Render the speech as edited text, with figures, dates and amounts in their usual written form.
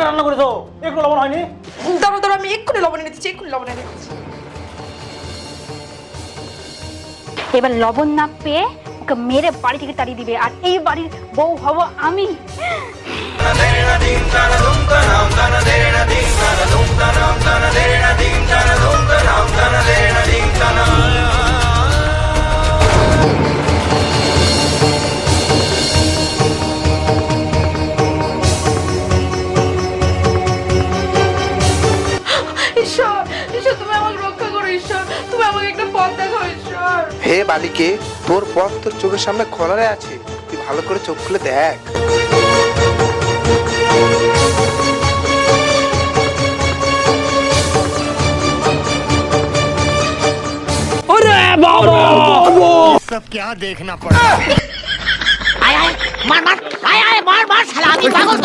আমাকে রান্না করেছো, একটু লবণ হয়নি? দাঁড়ো দাঁড়ো, আমি এক্ষুনি লবণ এনে দিচ্ছি, এক্ষুনি লবণ এনে দিচ্ছি। এবার লবণ না পেয়ে ওকে মেরে বাড়ি থেকে তাড়িয়ে দিবে, আর এই বাড়ির বউ হব আমি। ঈশ্বর, ঈশ্বর তুমি আমাকে রক্ষা করো, ঈশ্বর তুমি আমাকে একটা পথ দেখাও ঈশ্বর। হে বালিকে, তোর পথ তোর চোখের সামনে খোলারে আছে, তুই ভালো করে চোখ খুলে দেখ। सब क्या देखना पड़ा। आय आय मार मार आय आय मार मार साला আমি পাগল